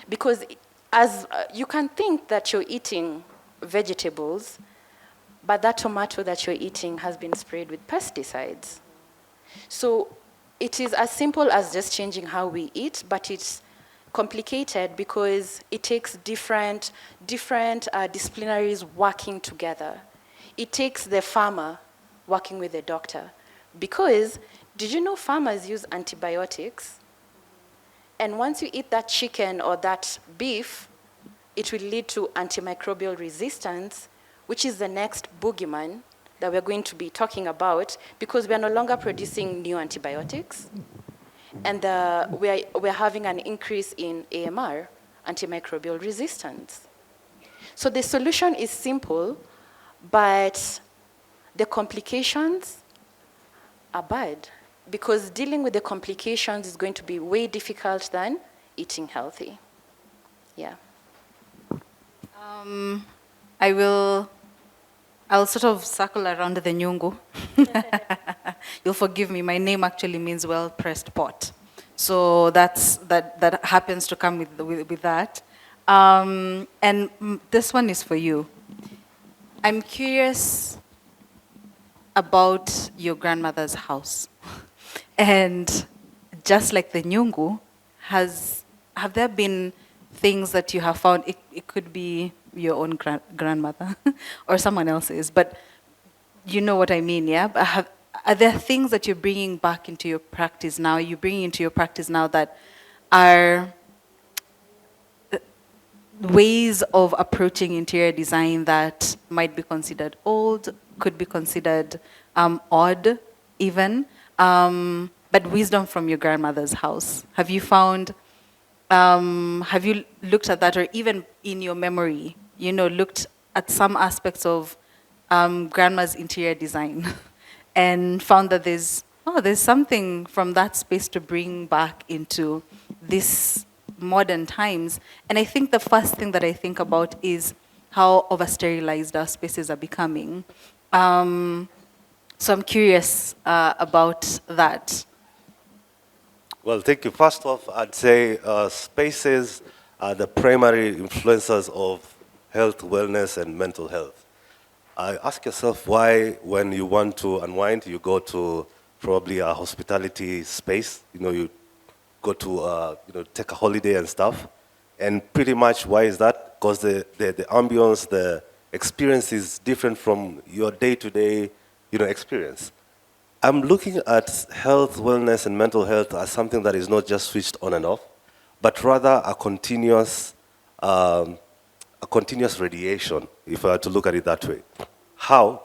[SPEAKER 5] because as you can think that you're eating vegetables, but that tomato that you're eating has been sprayed with pesticides. So it is as simple as just changing how we eat, but it's complicated because it takes different disciplinaries working together. It takes the farmer working with the doctor. Because, did you know farmers use antibiotics? And once you eat that chicken or that beef, it will lead to antimicrobial resistance, which is the next boogeyman that we're going to be talking about, because we are no longer producing new antibiotics. And we're having an increase in AMR, antimicrobial resistance. So the solution is simple, but the complications are bad, because dealing with the complications is going to be way difficult than eating healthy. Yeah.
[SPEAKER 1] I'll sort of circle around the nyungu. You'll forgive me, my name actually means well-pressed pot. So that happens to come with that. This one is for you. I'm curious about your grandmother's house. And just like the nyungu, have there been things that you have found? It could be your own grandmother or someone else's, but you know what I mean, yeah? But are there things that you're bringing back into your practice now, that are ways of approaching interior design that might be considered old, could be considered odd even, but wisdom from your grandmother's house? Have you found, have you looked at that, or even in your memory, looked at some aspects of grandma's interior design and found that there's something from that space to bring back into this modern times? And I think the first thing that I think about is how over-sterilized our spaces are becoming. So I'm curious about that.
[SPEAKER 3] Well, thank you. First off, I'd say spaces are the primary influencers of health, wellness, and mental health. Ask yourself why, when you want to unwind, you go to probably a hospitality space. You go to take a holiday and stuff. And pretty much why is that? Because the ambience, the experience is different from your day-to-day experience. I'm looking at health, wellness, and mental health as something that is not just switched on and off, but rather a continuous radiation, if I were to look at it that way. How?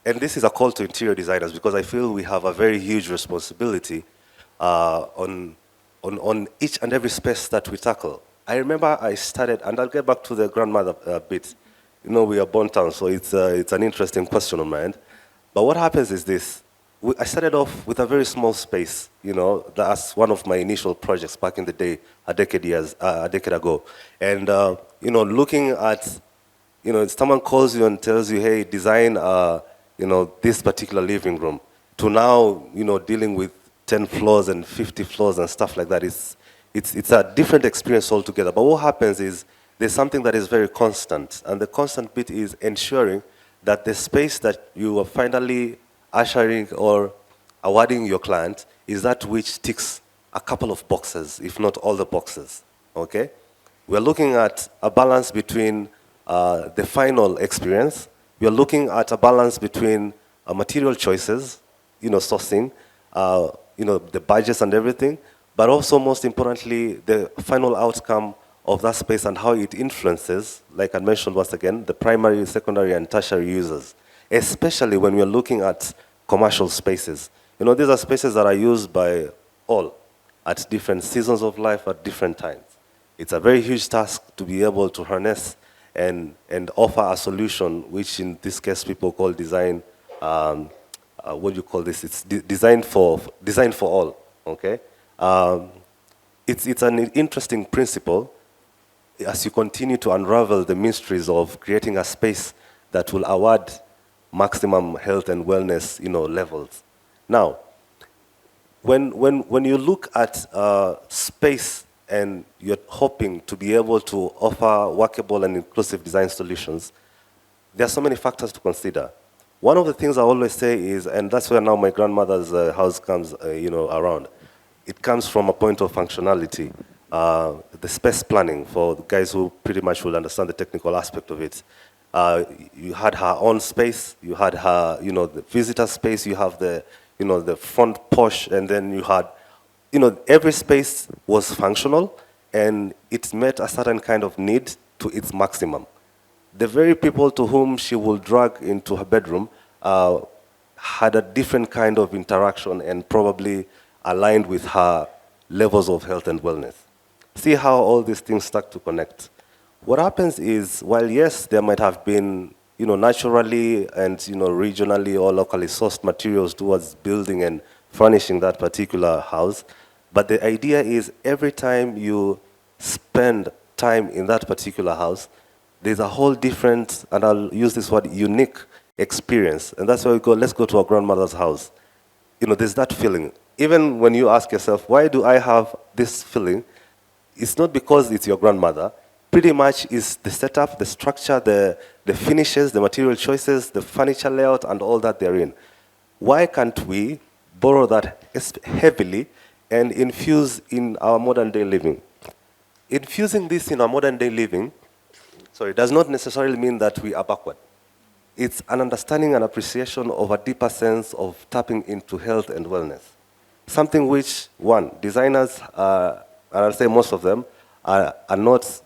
[SPEAKER 3] And this is a call to interior designers, because I feel we have a very huge responsibility on each and every space that we tackle. I remember I started, and I'll get back to the grandmother bit. We are born town, so it's an interesting question on my end. But what happens is this. I started off with a very small space, that's one of my initial projects back in the day, a decade ago. And, looking at, someone calls you and tells you, hey, design, this particular living room, to now, dealing with 10 floors and 50 floors and stuff like that. It's a different experience altogether. But what happens is there's something that is very constant. And the constant bit is ensuring that the space that you are finally ushering or awarding your client is that which ticks a couple of boxes, if not all the boxes, okay? We're looking at a balance between the final experience. We're looking at a balance between material choices, sourcing, the budgets and everything, but also most importantly, the final outcome of that space and how it influences, like I mentioned once again, the primary, secondary, and tertiary users, especially when we're looking at commercial spaces. These are spaces that are used by all at different seasons of life at different times. It's a very huge task to be able to harness and offer a solution, which in this case people call design, what do you call this? It's design for all, okay? It's an interesting principle as you continue to unravel the mysteries of creating a space that will award maximum health and wellness, levels. Now, when you look at space and you're hoping to be able to offer workable and inclusive design solutions, there are so many factors to consider. One of the things I always say is, and that's where now my grandmother's house comes, around. It comes from a point of functionality. The space planning, for the guys who pretty much will understand the technical aspect of it. You had her own space, you had her, the visitor space, you have the, the front porch, and then you had, every space was functional, and it met a certain kind of need to its maximum. The very people to whom she will drag into her bedroom had a different kind of interaction and probably aligned with her levels of health and wellness. See how all these things start to connect. What happens is, while yes, there might have been, naturally and, regionally or locally sourced materials towards building and furnishing that particular house, but the idea is every time you spend time in that particular house, there's a whole different, and I'll use this word, unique experience. And that's why we go, let's go to our grandmother's house. There's that feeling. Even when you ask yourself, why do I have this feeling? It's not because it's your grandmother. Pretty much is the setup, the structure, the finishes, the material choices, the furniture layout, and all that they're in. Why can't we borrow that heavily and infuse in our modern day living? Infusing this in our modern day living, does not necessarily mean that we are backward. It's an understanding and appreciation of a deeper sense of tapping into health and wellness. Something which, one, designers, and I'll say most of them, are not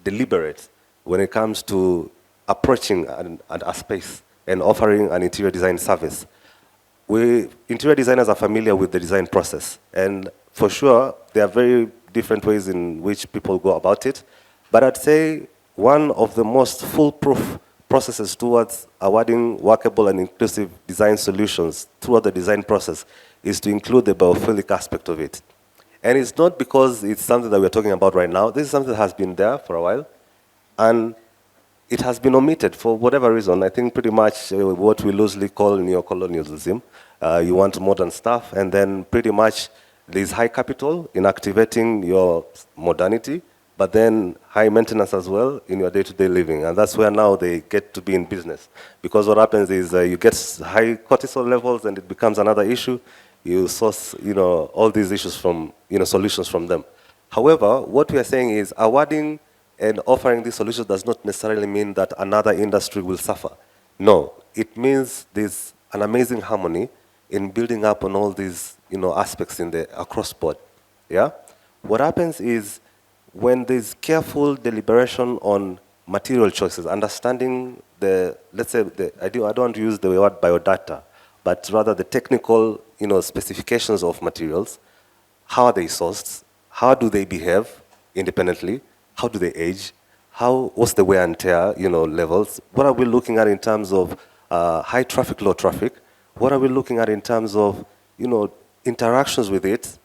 [SPEAKER 3] deliberate when it comes to approaching a space and offering an interior design service. Interior designers are familiar with the design process, and for sure, there are very different ways in which people go about it, but I'd say one of the most foolproof processes towards awarding workable and inclusive design solutions throughout the design process is to include the biophilic aspect of it. And it's not because it's something that we're talking about right now. This is something that has been there for a while, and it has been omitted for whatever reason. I think pretty much what we loosely call neocolonialism. You want modern stuff, and then pretty much there's high capital in activating your modernity, but then high maintenance as well in your day-to-day living. And that's where now they get to be in business. Because what happens is you get high cortisol levels and it becomes another issue. You source, all these issues from, solutions from them. However, what we are saying is awarding and offering these solutions does not necessarily mean that another industry will suffer. No, it means there's an amazing harmony in building up on all these, aspects in the across board. Yeah? What happens is when there's careful deliberation on material choices, understanding let's say, I don't want to use the word biodata, but rather the technical, specifications of materials. How are they sourced? How do they behave independently? How do they age? What's the wear and tear, levels? What are we looking at in terms of high traffic, low traffic? What are we looking at in terms of, interactions with it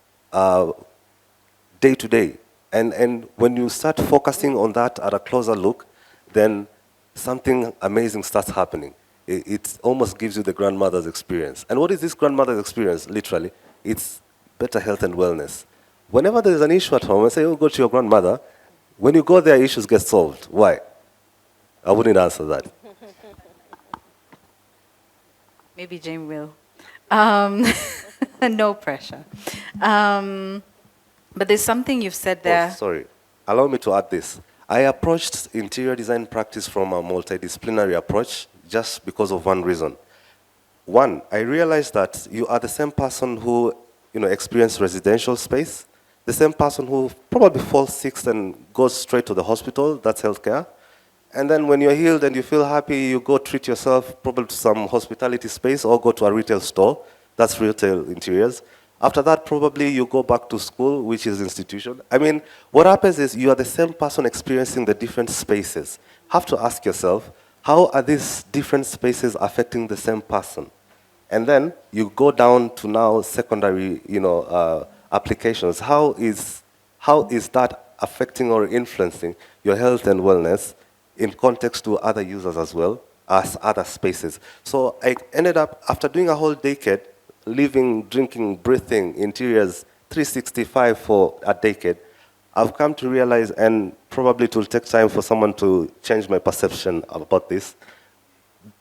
[SPEAKER 3] day to day? And when you start focusing on that at a closer look, then something amazing starts happening. It almost gives you the grandmother's experience. And what is this grandmother's experience, literally? It's better health and wellness. Whenever there's an issue at home, I say, go to your grandmother. When you go there, issues get solved. Why? I wouldn't answer that.
[SPEAKER 1] Maybe Jaime will. No pressure. But there's something you've said there.
[SPEAKER 3] Oh, sorry. Allow me to add this. I approached interior design practice from a multidisciplinary approach just because of one reason. One, I realized that you are the same person who, experienced residential space, the same person who probably falls sick and goes straight to the hospital, that's healthcare. And then when you're healed and you feel happy, you go treat yourself probably to some hospitality space or go to a retail store, that's retail interiors. After that, probably you go back to school, which is institution. I mean, what happens is you are the same person experiencing the different spaces. Have to ask yourself, how are these different spaces affecting the same person? And then you go down to now secondary, applications. How is that affecting or influencing your health and wellness in context to other users as well as other spaces? So I ended up, after doing a whole decade, living, drinking, breathing interiors 365 for a decade, I've come to realize, and probably it will take time for someone to change my perception about this,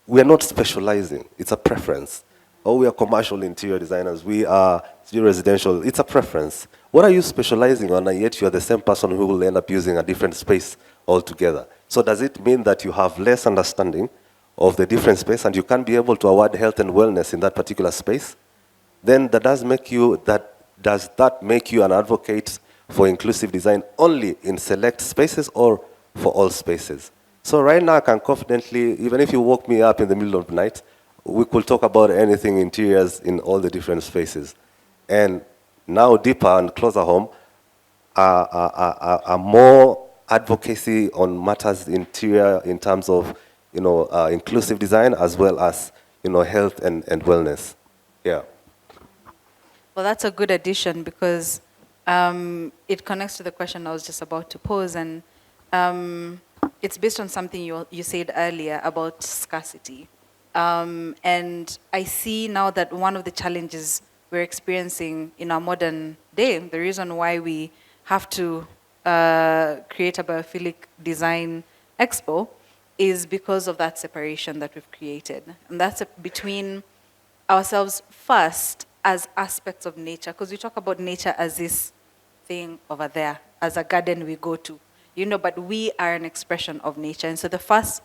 [SPEAKER 3] we are not specializing, it's a preference. Or we are commercial interior designers, we are residential, it's a preference. What are you specializing on, and yet you are the same person who will end up using a different space altogether? So does it mean that you have less understanding of the different space and you can't be able to award health and wellness in that particular space? Then does that make you an advocate for inclusive design only in select spaces or for all spaces? So right now I can confidently, even if you woke me up in the middle of the night, we could talk about anything interiors in all the different spaces. and now deeper and closer home, are more advocacy on matters interior in terms of, inclusive design as well as, health and wellness. Yeah.
[SPEAKER 1] Well, that's a good addition because it connects to the question I was just about to pose, and it's based on something you said earlier about scarcity. And I see now that one of the challenges we're experiencing in our modern day, the reason why we have to create a biophilic design expo is because of that separation that we've created. And that's between ourselves first as aspects of nature, because we talk about nature as this thing over there, as a garden we go to, but we are an expression of nature. And so the first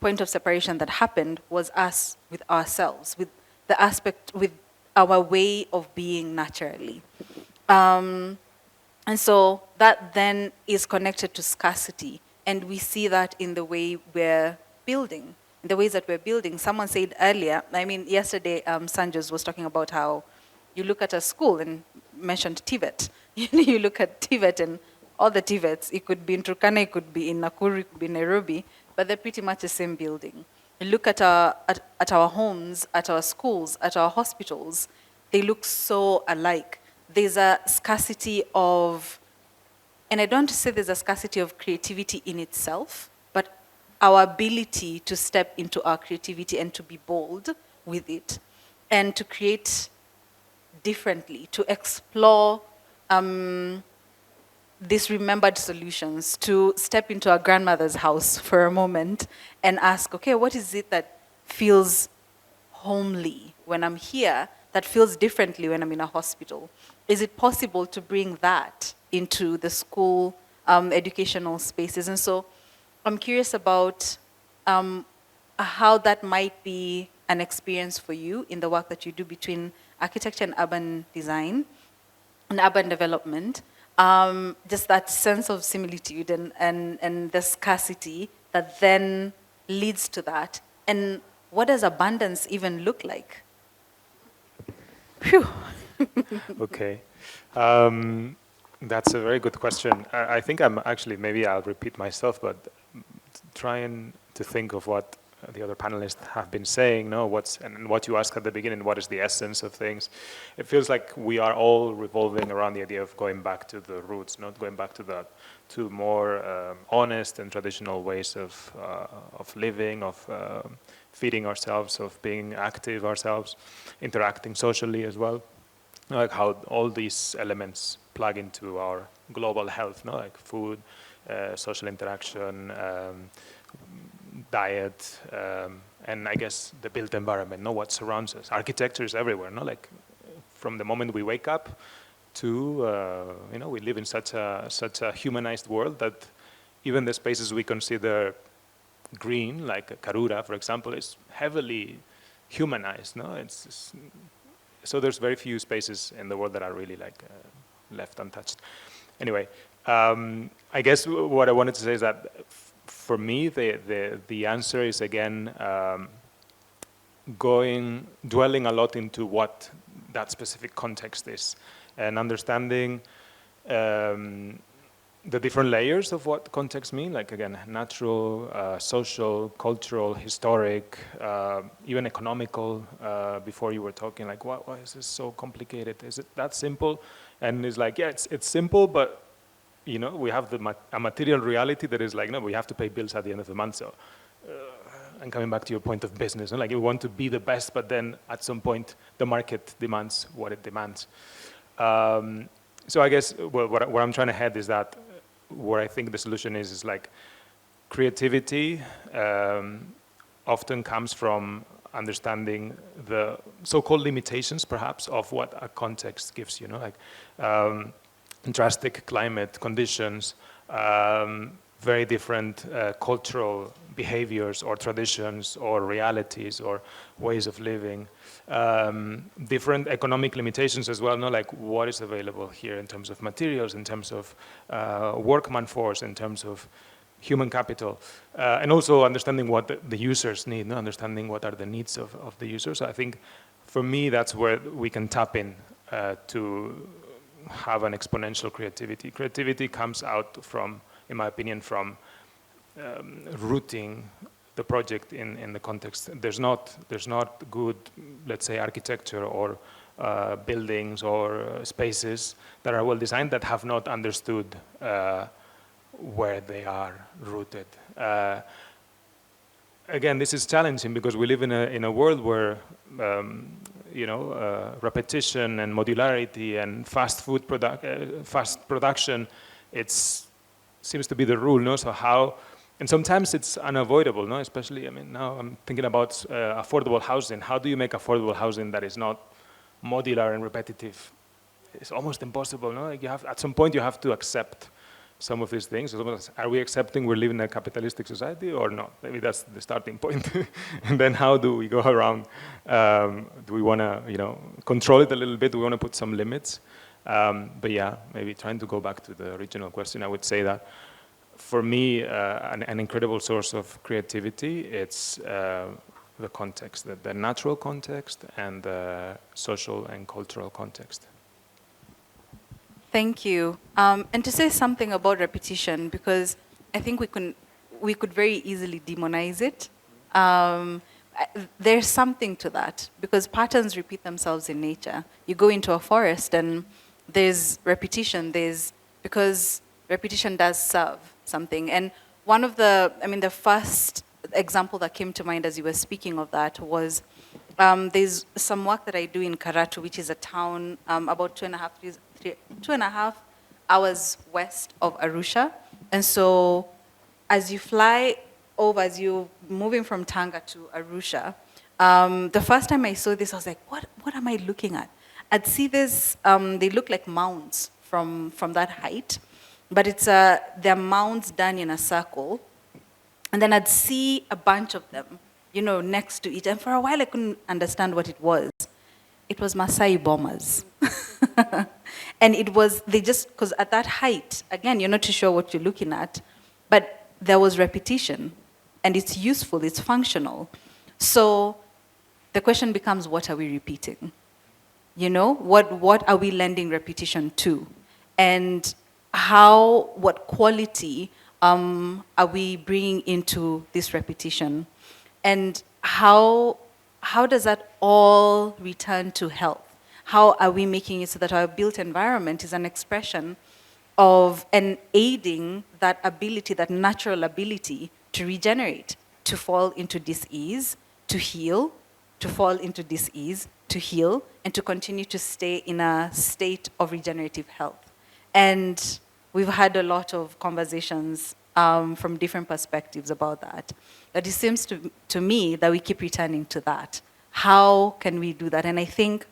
[SPEAKER 1] point of separation that happened was us with ourselves, with the aspect, with our way of being naturally. And so that then is connected to scarcity. And we see that in the way we're building, in the ways that we're building. Someone said earlier, yesterday Sanjos was talking about how you look at a school and mentioned TVET. You look at TVET and all the TVETs, it could be in Turkana, it could be in Nakuru, it could be in Nairobi, but they're pretty much the same building. You look at our homes, at our schools, at our hospitals, they look so alike. There's a scarcity of, and I don't want to say there's a scarcity of creativity in itself, but our ability to step into our creativity and to be bold with it and to create differently, to explore these remembered solutions, to step into our grandmother's house for a moment and ask, okay, what is it that feels homely when I'm here, that feels differently when I'm in a hospital? Is it possible to bring that into the school educational spaces? And so I'm curious about how that might be an experience for you in the work that you do between architecture and urban design and urban development. Just that sense of similitude and the scarcity that then leads to that. And what does abundance even look like? Phew.
[SPEAKER 4] Okay. That's a very good question. I think maybe I'll repeat myself, but trying to think of what the other panelists have been saying, and what you asked at the beginning, what is the essence of things? It feels like we are all revolving around the idea of going back to the roots, not going back to more honest and traditional ways of living, of feeding ourselves, of being active ourselves, interacting socially as well. Like how all these elements plug into our global health, like food, social interaction, diet, and I guess the built environment, what surrounds us. Architecture is everywhere, like from the moment we wake up to, we live in such a humanized world that even the spaces we consider green, like Karura, for example, is heavily humanized. So there's very few spaces in the world that are really left untouched. Anyway, I guess what I wanted to say is that for me, the answer is again dwelling a lot into what that specific context is, and understanding the different layers of what context mean, like again, natural, social, cultural, historic, even economical. Before you were talking, like, why is this so complicated? Is it that simple? And it's like, yeah, it's simple, but we have a material reality that is like, no, we have to pay bills at the end of the month. So, and coming back to your point of business, like you want to be the best, but then at some point the market demands what it demands. So I guess where I'm trying to head is that where I think the solution is like creativity often comes from understanding the so-called limitations, perhaps, of what a context gives you, like drastic climate conditions, very different cultural behaviors or traditions or realities or ways of living, different economic limitations as well, like what is available here in terms of materials, in terms of workman force, in terms of human capital, and also understanding what the users need, understanding what are the needs of the users. So I think for me that's where we can tap in to have an exponential creativity. Creativity comes out from, in my opinion, from rooting the project in the context. There's not good, let's say, architecture or buildings or spaces that are well designed that have not understood where they are rooted. Again, this is challenging because we live in a world where repetition and modularity and fast production, seems to be the rule, no? So how, and sometimes it's unavoidable, no? Especially, I mean, now I'm thinking about affordable housing. How do you make affordable housing that is not modular and repetitive? It's almost impossible, no? Like at some point you have to accept some of these things. Are we accepting we're living in a capitalistic society or not? Maybe that's the starting point. And then how do we go around? Do we want to, control it a little bit? Do we want to put some limits? But yeah, maybe trying to go back to the original question, I would say that for me, an incredible source of creativity, it's the context, the natural context and the social and cultural context.
[SPEAKER 1] Thank you. And to say something about repetition, because I think we could very easily demonize it. There's something to that, because patterns repeat themselves in nature. You go into a forest and there's repetition, because repetition does serve something. And one of the first example that came to mind as you were speaking of that was, there's some work that I do in Karatu, which is a town about 2.5 hours west of Arusha. And so as you fly over, as you're moving from Tanga to Arusha, the first time I saw this, I was like, what am I looking at? I'd see this, they look like mounds from that height, but they're mounds done in a circle. And then I'd see a bunch of them, next to each. And for a while, I couldn't understand what it was. It was Maasai bombers. And because at that height, again, you're not too sure what you're looking at, but there was repetition. And it's useful, it's functional. So the question becomes, what are we repeating? What are we lending repetition to? And what quality are we bringing into this repetition? And how does that all return to health? How are we making it so that our built environment is an expression of and aiding that ability, that natural ability to regenerate, to fall into dis-ease, to heal, to fall into dis-ease, to heal, and to continue to stay in a state of regenerative health? And we've had a lot of conversations from different perspectives about that. But it seems to me that we keep returning to that. How can we do that? And I think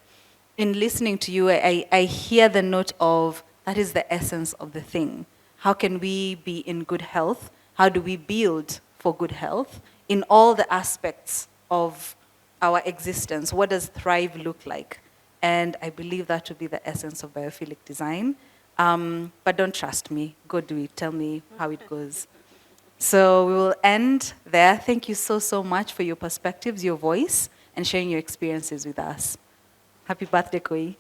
[SPEAKER 1] in listening to you, I hear the note of that is the essence of the thing. How can we be in good health? How do we build for good health in all the aspects of our existence? What does thrive look like? And I believe that to be the essence of biophilic design. But don't trust me. Go do it. Tell me how it goes. So we will end there. Thank you so much for your perspectives, your voice, and sharing your experiences with us. Happy birthday, Koi.